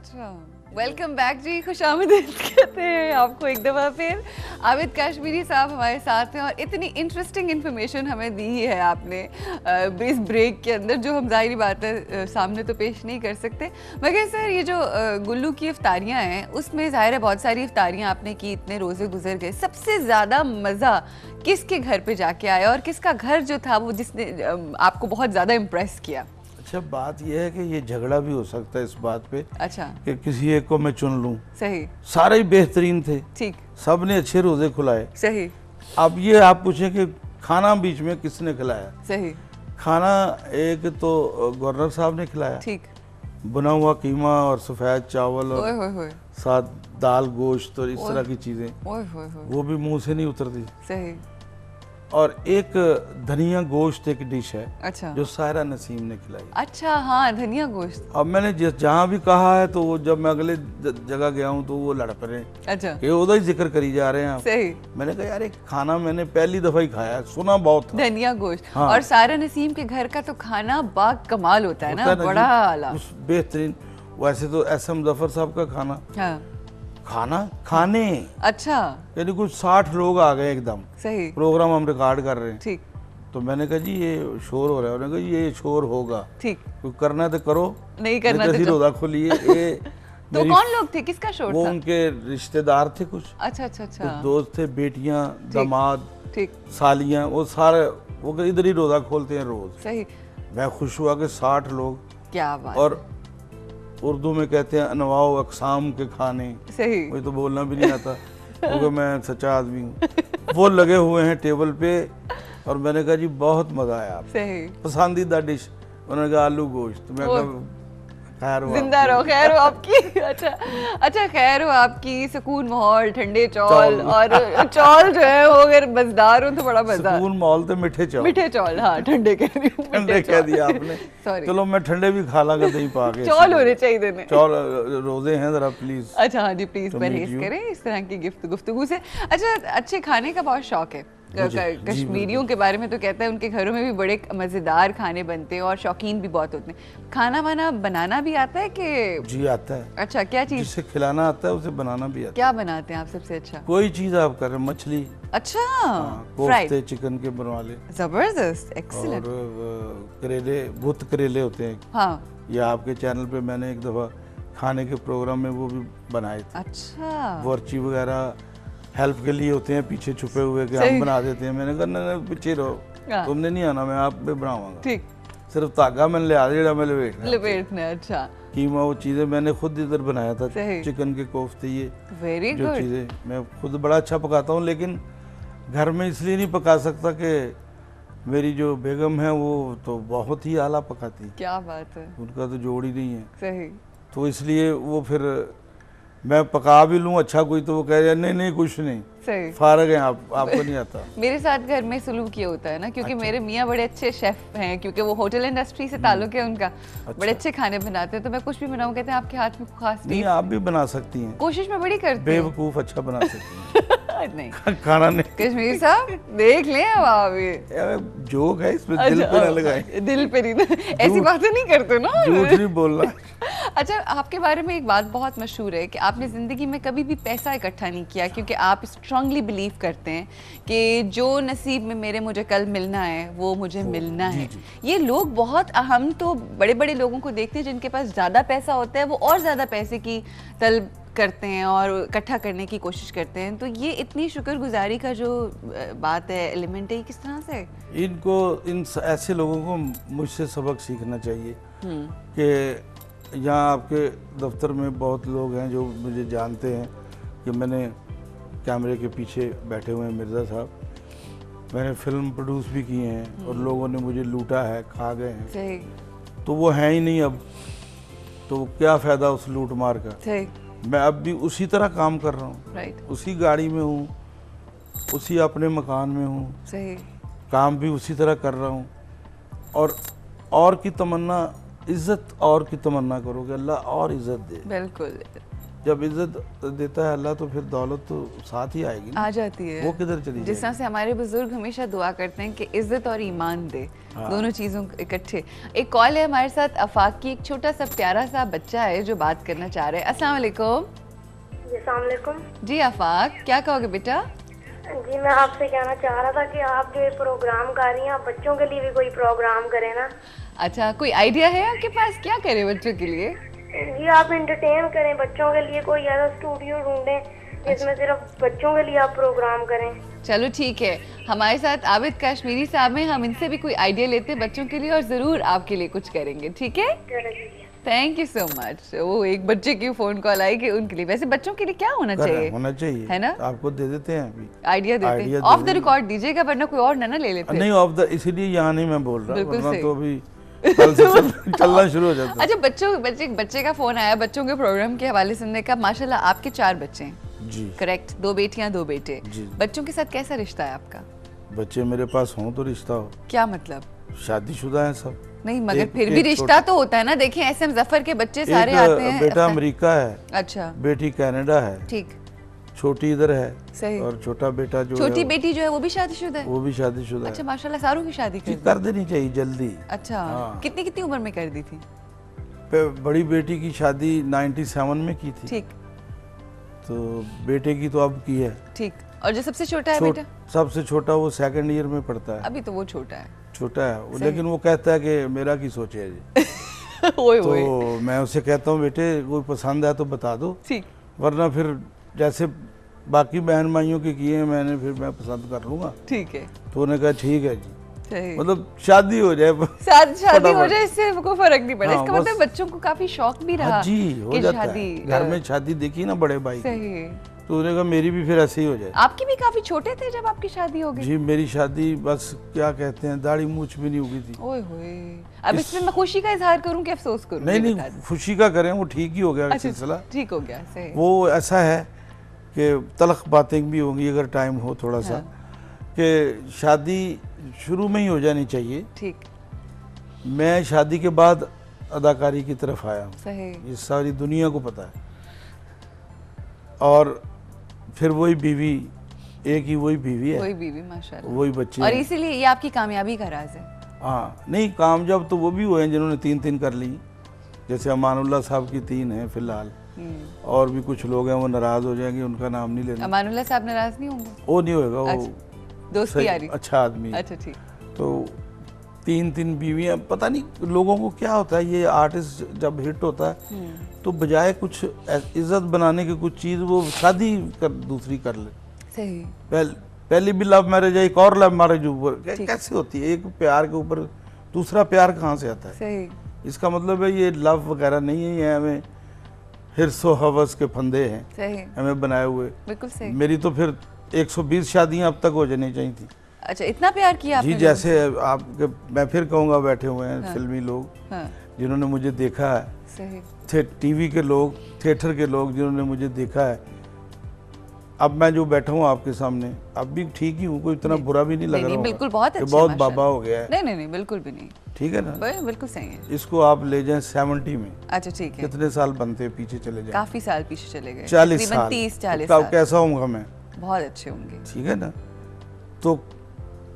अच्छा, welcome back जी, खुशामदीद कहते हैं आपको एक दफ़ा फिर। आबिद काश्मीरी साहब हमारे साथ हैं और इतनी इंटरेस्टिंग इन्फॉर्मेशन हमें दी है आपने इस ब्रेक के अंदर, जो हम ज़ाहिरी बात है सामने तो पेश नहीं कर सकते। मगर सर ये जो गुल्लू की इफ्तारियाँ हैं उसमें ज़ाहिर है बहुत सारी इफ्तारियाँ आपने की, इतने रोज़े गुजर गए, सबसे ज़्यादा मज़ा किसके घर पे जाके आया और किसका घर जो था वो जिसने आपको बहुत ज़्यादा इम्प्रेस किया? अच्छा, बात यह है कि ये झगड़ा भी हो सकता है इस बात पे। अच्छा, कि किसी एक को मैं चुन लूं। सही, सारे ही बेहतरीन थे, ठीक, सब ने अच्छे रोजे खुलाए। सही, अब ये आप पूछें कि खाना बीच में किसने खिलाया? सही, खाना एक तो गवर्नर साहब ने खिलाया, ठीक, बुना हुआ कीमा और सफ़ेद चावल और ओए होए होए, साथ दाल गोश्त और इस तरह की चीज़ें, ओए होए होए, वो भी मुंह से नहीं उतरती। सही, और एक धनिया गोश्त एक डिश है अच्छा, जो सायरा नसीम ने खिलाई। अच्छा, हाँ, धनिया गोश्त, अब मैंने जहाँ भी कहा है तो वो जब मैं अगले जगह गया हूँ तो वो लड़ पड़े अच्छा, कि उधर ही जिक्र करी जा रहे हैं आप। सही, मैंने कहा यार एक खाना मैंने पहली दफा ही खाया है, सुना बहुत था। धनिया गोश्त। हाँ। और सारा नसीम के घर का तो खाना बा कमाल होता है ना, बड़ा आला। उस बेहतरीन। वैसे तो एसएम जफर साहब का खाना हाँ, खाने अच्छा, यानी कुछ 60 लोग आ गए एकदम, सही, प्रोग्राम हम रिकॉर्ड कर रहे हैं। ठीक, तो मैंने कहा जी ये शोर हो रहा है, उन्होंने कहा ये शोर होगा, ठीक, कोई करना है तो करो, नहीं करना तो रोदा खोलिए। ये तो मेरी- कौन लोग थे, किसका शोर वो था? उनके रिश्तेदार थे कुछ, अच्छा, अच्छा, कुछ अच्छा, दोस्त थे, बेटियां, दामाद, ठीक, सालियां, वो सारे वो इधर ही रोजा खोलते हैं रोज। सही, मैं खुश हुआ कि 60 लोग, क्या बात, और उर्दू में कहते हैं अनवाओ अकसाम के खाने, सही, मुझे तो बोलना भी नहीं आता क्योंकि मैं सच्चा आदमी हूँ। वो लगे हुए हैं टेबल पे और मैंने कहा जी बहुत मज़ा आया, सही, पसंदीदा डिश। उन्होंने कहा आलू गोश्त। मैं वो- कहा खैर हो जिंदा आपकी। रहो, खैर हो आपकी। अच्छा, अच्छा, खैर हो आपकी, सुकून माहौल, ठंडे चौल, और चौल जो है वो अगर मजेदार हो तो बड़ा मजा। सुकून मॉल तो मीठे चावल, मीठे चौल, हाँ, ठंडे कह रही हूँ, ठंडे मीठे कह चौल। दिया आपने। सॉरी, चलो मैं ठंडे भी खा लागा दही पा के। चौल होने चाहिए देने। चौल रोजे हैं जरा प्लीज। अच्छा, हाँ जी, प्लीज To परहेज meet you. करें इस तरह की गुफ्तगू से। अच्छा, अच्छे खाने का बहुत शौक है कश्मीरियों के बारे में, तो कहता है उनके घरों में भी बड़े मज़ेदार खाने बनते हैं और शौकीन भी बहुत होते हैं। खाना वाना बनाना भी आता है कि? जी आता है। अच्छा, क्या चीज़? जिसे खिलाना आता है उसे बनाना भी आता है। क्या बनाते हैं आप सबसे अच्छा? कोई चीज आप कर रहे हैं, मछली, अच्छा, कोफ्ते फ्राइड, चिकन के बनवा ले, जबरदस्त, और एक्सीलेंट, करेले, भुत करेले होते हैं, हाँ, या आपके चैनल पे मैंने एक दफ़ा खाने के प्रोग्राम में वो भी बनाए थे। अच्छा, वर्ची वगैरह हेल्प के लिए होते हैं पीछे छुपे हुए कि सही। हम बना देते हैं। मैंने कहा नहीं पीछे रहो, हाँ। तुमने नहीं आना, मैं आप पे बनाऊंगा। ठीक, सिर्फ धागा मैंने लिया जेड़ा मैं लपेटना। लपेटना, अच्छा, कीमा वो चीज़ें मैंने खुद इधर बनाया था, सही। चिकन के कोफ्ते, ये वेरी जो गुड, चीज़ें मैं खुद बड़ा अच्छा पकाता हूँ, लेकिन घर में इसलिए नहीं पका सकता कि मेरी जो बेगम है वो तो बहुत ही आला पकाती, क्या बात है, उनका तो जोड़ ही नहीं है। सही, तो इसलिए वो फिर मैं पका भी लूँ अच्छा कोई तो वो कह रहे नहीं नहीं कुछ नहीं, सही। फारग हैं आप, आपको नहीं आता। मेरे साथ घर में सलूक ये होता है ना, क्योंकि मेरे मियाँ बड़े अच्छे शेफ हैं, क्योंकि वो होटल इंडस्ट्री से ताल्लुक है उनका, बड़े अच्छे खाने बनाते हैं। तो मैं कुछ भी बनाऊँ कहते हैं आपके हाथ में खास नहीं आप भी बना सकती हैं, कोशिश मैं बड़ी करती हूँ। बेवकूफ़ अच्छा बना सकती नहीं, हैं। खाना नहीं, कश्मीर साहब देख लें अब आप ये। यार जोक है इसमें, दिल पे ना लगाएं, दिल पे नहीं, ऐसी बातें नहीं करते ना। झूठ नहीं बोलना। अच्छा, आपके बारे में एक बात बहुत मशहूर है कि आपने ज़िंदगी में कभी भी पैसा इकट्ठा नहीं किया, क्योंकि आप स्ट्रांगली बिलीव करते हैं कि जो नसीब में मेरे मुझे कल मिलना है वो मुझे मिलना है। ये लोग बहुत, हम तो बड़े बड़े लोगों को देखते हैं जिनके पास ज़्यादा पैसा होता है, वो और ज़्यादा पैसे की तलब करते हैं और इकट्ठा करने की कोशिश करते हैं। तो ये इतनी शुक्रगुजारी का जो बात है, एलिमेंट है, ये किस तरह से? इनको, इन ऐसे लोगों को मुझसे सबक सीखना चाहिए कि यहाँ आपके दफ्तर में बहुत लोग हैं जो मुझे जानते हैं कि मैंने कैमरे के पीछे बैठे हुए हैं मिर्ज़ा साहब, मैंने फिल्म प्रोड्यूस भी किए हैं और लोगों ने मुझे लूटा है, खा गए हैं। सही, तो वो हैं ही नहीं अब, तो क्या फ़ायदा उस लूट मार का। सही, मैं अब भी उसी तरह काम कर रहा हूँ, राइट, उसी गाड़ी में हूँ, उसी अपने मकान में हूँ, सही, काम भी उसी तरह कर रहा हूँ, और की तमन्ना, इज़्ज़त और की तमन्ना करो कि अल्लाह और इज़्ज़त दे। बिल्कुल। जब इज्जत देता है अल्लाह तो फिर दौलत तो साथ ही आएगी ना। आ जाती है। वो किधर चली जिस तरह से हमारे बुजुर्ग हमेशा दुआ करते हैं कि इज्जत और ईमान दे, दोनों चीज़ों इकट्ठे। एक कॉल है हमारे साथ अफाक की, एक छोटा सा प्यारा सा बच्चा है जो बात करना चाह रहा है। अस्सलाम वालेकुम। जी अस्सलाम वालेकुम। जी अफाक, क्या कहोगे बेटा? जी मैं आपसे कहना चाह रहा था कि आप जो ये प्रोग्राम कर रही हैं, आप बच्चों के लिए भी कोई प्रोग्राम करें ना। अच्छा, कोई आइडिया है आपके पास, क्या करें बच्चों के लिए? जी आप एंटरटेन करें बच्चों के लिए, कोई ऐसा स्टूडियो ढूंढें जिसमें सिर्फ बच्चों के लिए आप प्रोग्राम करें। चलो ठीक है, हमारे साथ आबिद कश्मीरी साहब हैं, हम इनसे भी कोई आइडिया लेते हैं बच्चों के लिए और ज़रूर आपके लिए कुछ करेंगे, ठीक है? Thank you so much. वो एक बच्चे की फ़ोन कॉल आई कि उनके लिए, वैसे बच्चों के लिए क्या होना चाहिए? होना चाहिए, है ना? आपको दे देते हैं अभी आइडिया देते हैं, ऑफ द रिकॉर्ड दीजिएगा वरना कोई और ना ले लेते। नहीं ऑफ द, इसीलिए यहाँ नहीं मैं बोल रहा, बिल्कुल वरना सही। तो अभी कल से चलना शुरू हो जाता है। अच्छा, बच्चे का फ़ोन आया बच्चों के प्रोग्राम के हवाले सुनने का। माशाल्लाह आपके 4 बच्चे हैं जी, करेक्ट, 2 बेटियां 2 बेटे। जी। बच्चों के साथ कैसा रिश्ता है आपका? बच्चे मेरे पास हों तो रिश्ता हो, क्या मतलब? शादीशुदा है सब। नहीं मगर एक- फिर भी एक रिश्ता तो होता है ना। देखिए एसएम जफर के बच्चे सारे एक आते हैं। बेटा अमेरिका है, अच्छा बेटी कनाडा है, ठीक, छोटी इधर है सही। और छोटा बेटा जो छोटी है बेटी जो है वो भी शादीशुदा है? वो भी शादीशुदा अच्छा है। माशाल्लाह, सारों की शादी कर दी। कर देनी चाहिए जल्दी। अच्छा, हाँ। कितनी कितनी उम्र में कर दी थी? बड़ी बेटी की शादी 97 में की थी, ठीक तो बेटे की तो अब की है। ठीक। और जो सबसे छोटा है छोट- बेटा? सबसे छोटा वो 2nd ईयर में पढ़ता है, अभी तो वो छोटा है। छोटा है वो, लेकिन वो कहता है कि मेरा की सोचे है जी। ओए तो ओए, मैं उसे कहता हूँ बेटे कोई पसंद है तो बता दो, ठीक वरना फिर जैसे बाकी बहन भाइयों के किए हैं मैंने, फिर मैं पसंद कर लूँगा। ठीक है, तो उन्होंने कहा ठीक है जी, सही। मतलब शादी हो जाए। शादी हो फटाफट। जाए इससे कोई फर्क नहीं पड़ा। हाँ, इसका बस। मतलब बच्चों को काफी शौक भी रहा हाँ जी, हो कि जाता शादी है। घर में शादी देखी ना बड़े भाई की, सही। तो उन्होंने कहा मेरी भी फिर ऐसे ही हो जाए। आपकी भी काफी छोटे थे जब आपकी शादी हो गई? जी मेरी शादी बस क्या कहते हैं दाढ़ी मूछ भी नहीं उगी थी। ओए होए, अब इसमें मैं खुशी का इजहार करूं कि अफसोस करूं? नहीं ये नहीं बता दीजिए। खुशी का करें, वो ठीक ही हो गया अच्छा, सिलसिला। ठीक हो गया, सही। वो ऐसा है कि तलख बातें भी होंगी अगर टाइम हो थोड़ा सा, कि शादी शुरू में ही हो जानी चाहिए। ठीक, मैं शादी के बाद अदाकारी की तरफ आया हूँ, सही। ये सारी दुनिया को पता है। और फिर वही बीवी, एक ही वही बीवी है, वही बीवी माशाल्लाह, वही बच्चे और हैं। इसीलिए ये आपकी कामयाबी का राज है। हाँ नहीं कामयाब तो वो भी हुए हैं जिन्होंने 3 कर ली, जैसे अमानुल्लाह साहब की 3 हैं फिलहाल, और भी कुछ लोग हैं वो नाराज हो जाएंगे, उनका नाम नहीं लेना। अमानुल्लाह साहब नाराज नहीं होंगे? वो नहीं होएगा, वो दोस्ती सही यारी। अच्छा आदमी है। अच्छा ठीक, तो 3 बीवियां, पता नहीं लोगों को क्या होता है, ये आर्टिस्ट जब हिट होता है तो बजाय कुछ इज्जत बनाने की कुछ चीज़ वो शादी कर दूसरी कर ले। सही। पहली भी लव मैरिज है, एक और लव मैरिज ऊपर कैसे होती है? एक प्यार के ऊपर दूसरा प्यार कहाँ से आता है? सही। इसका मतलब है ये लव वगैरह नहीं है, ये हमें हिर्सो हवस के फंदे हैं सही, हमें बनाए हुए। बिल्कुल सही। मेरी तो फिर 120 शादियां अब तक हो जानी चाहिए थी। अच्छा, इतना प्यार किया आपने जी लोगों जैसे आपके, मैं फिर कहूँगा बैठे हुए हैं हाँ। फिल्मी लोग से? हाँ, जिन्होंने मुझे देखा है, सही। टीवी के लोग, थिएटर के लोग जिन्होंने मुझे देखा है। अब मैं जो बैठा हूँ आपके सामने, अब भी ठीक ही हूँ, कोई इतना बुरा भी नहीं लग नहीं, रहा नहीं, होगा बिल्कुल बहुत कि अच्छे, बहुत माशाल्लाह। बाबा हो गया है। नहीं नहीं नहीं, बिल्कुल भी नहीं, ठीक है ना? बिल्कुल सही है। इसको आप ले जाएं 70 में, अच्छा ठीक है, कितने साल बनते हैं पीछे चले जाएं? काफी साल पीछे चले गए, 40 तकरीबन साल। 30-40 तो साल। कैसा होऊंगा मैं? बहुत अच्छे होंगे। ठीक है ना? तो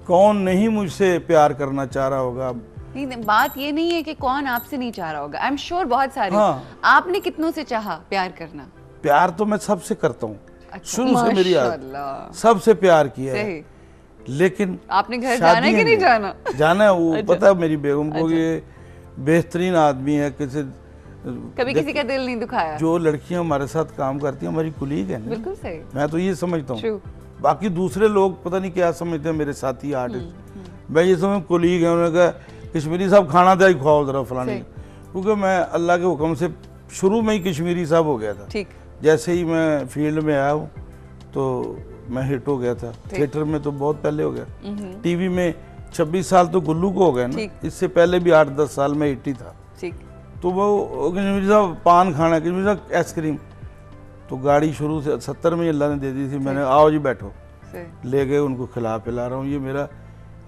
कौन नहीं मुझसे प्यार करना चाह रहा होगा? नहीं नहीं, बात ये नहीं है कि कौन आपसे नहीं चाह रहा होगा, आई एम श्योर बहुत सारे। हाँ। आपने कितनों से चाहा प्यार करना? प्यार तो मैं सबसे करता हूँ, अच्छा, शुरू से मेरी आदत, माशाल्लाह। सबसे प्यार किया है। सही। लेकिन आपने घर जाना है कि नहीं जाना? जाना है, वो अच्छा। पता है मेरी बेगम को, ये बेहतरीन आदमी है। कभी किसी का दिल नहीं दुखाया? जो लड़कियां हमारे साथ काम करती हैं हमारी कुलीग है ना, बिल्कुल सही। मैं तो ये समझता हूँ। True। बाकी दूसरे लोग पता नहीं क्या समझते हैं, मेरे साथी आर्टिस्ट, मैं ये समझ कुलीग है। उन्होंने कहा कश्मीरी साहब खाना दे खुआओ जरा फलानी, क्योंकि मैं अल्लाह के हुक्म से शुरू में ही कश्मीरी साहब हो गया था। ठीक, जैसे ही मैं फील्ड में आया हूँ तो मैं हिट हो गया था। थिएटर में तो बहुत पहले हो गया, टीवी में 26 साल तो गुल्लू को हो गया ना, ठीक। इससे पहले भी 8-10 साल में हिट ही था। ठीक, तो वो कश्मीरी साहब पान खाना, कश्मीरी साहब आइसक्रीम, तो गाड़ी शुरू से 70 में अल्लाह ने दे दी थी। मैंने आओ जी बैठो, सही। ले गए, उनको खिला पिला रहा हूँ। ये मेरा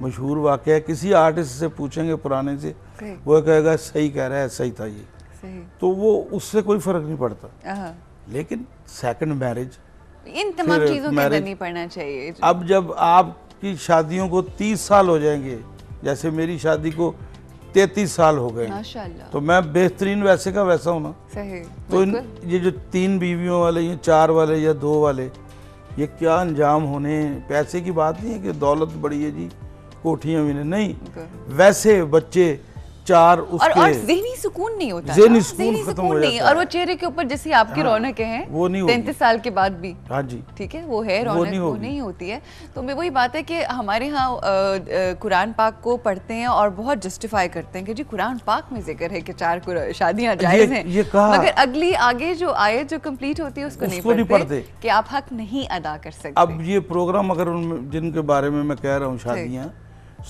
मशहूर वाक़या है, किसी आर्टिस्ट से पूछेंगे पुराने से, सही, वो कहेगा सही कह रहा है, सही था ये। सही। तो वो उससे कोई फ़र्क नहीं पड़ता। आहा, लेकिन सेकंड मैरिज, इन तमाम फिर चीजों के अंदर marriage- नहीं पड़ना चाहिए। अब जब आपकी शादियों को 30 साल हो जाएंगे, जैसे मेरी शादी को 33 साल हो गए, माशाल्लाह, तो मैं बेहतरीन वैसे का वैसा हूँ ना। सही, तो बिल्कुल। ये जो 3 बीवियों वाले, ये 4 वाले या 2 वाले, ये क्या अंजाम होने। पैसे की बात नहीं है कि दौलत बड़ी है जी, कोठियां भी नहीं, वैसे बच्चे 4 और उसके ज़हनी सुकून नहीं होता, ज़हनी ना, सुकून ज़हनी खत्म सुकून हो नहीं, जाता और वो है। चेहरे के ऊपर जैसी आपकी हाँ, रौनकें हैं वो नहीं होगी। 33 साल के बाद भी, हाँ जी, ठीक है, वो है रौनक, नहीं वो होगी। नहीं होती है। तो मैं वही बात है कि हमारे यहाँ कुरान पाक को पढ़ते हैं और बहुत जस्टिफाई करते हैं कि जी कुरान पाक में जिक्र है कि 4 शादियां जायज़ हैं, ये कहा। मगर अगली आगे जो आयत जो कंप्लीट होती है उसको नहीं पढ़ते कि आप हक नहीं अदा कर सकते। अब ये प्रोग्राम अगर उनमें जिनके बारे में मैं कह रहा हूँ शादियाँ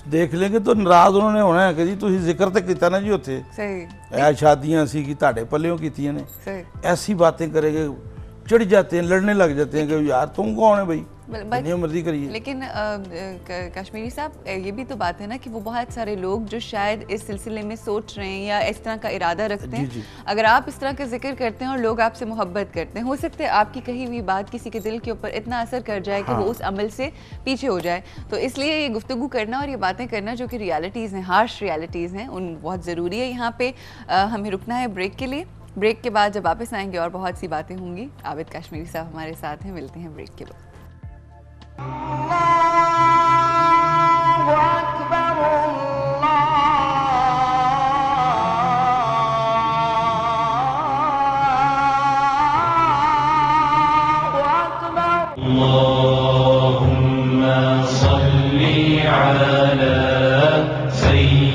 देख लेंगे तो नाराज उन्होंने होना है कि जी तुम जिक्र तो किया ना जी उत्थे, सही, ऐ शादियाँ सी कि ताड़े पल्लियों कीतियां ने, सही, ऐसी बातें करेंगे, चिढ़ जाते हैं, लड़ने लग जाते हैं कि यार तुम कौन है भाई, जितनी मर्जी करिए। लेकिन कश्मीरी साहब ये भी तो बात है ना कि वो बहुत सारे लोग जो शायद इस सिलसिले में सोच रहे हैं या इस तरह का इरादा रखते हैं, जी। अगर आप इस तरह का जिक्र करते हैं और लोग आपसे मोहब्बत करते हैं, हो सकता है आपकी कही हुई बात किसी के दिल के ऊपर इतना असर कर जाए कि वो उस अमल से पीछे हो जाए। तो इसलिए ये गुफ्तगू करना और ये बातें करना जो कि रियलिटीज़ हैं, हार्श रियलिटीज़ हैं, उन बहुत ज़रूरी है। यहाँ पे हमें रुकना है ब्रेक के लिए। ब्रेक के बाद जब वापस आएंगे और बहुत सी बातें होंगी। आबिद कश्मीरी साहब हमारे साथ हैं, मिलते हैं ब्रेक के बाद।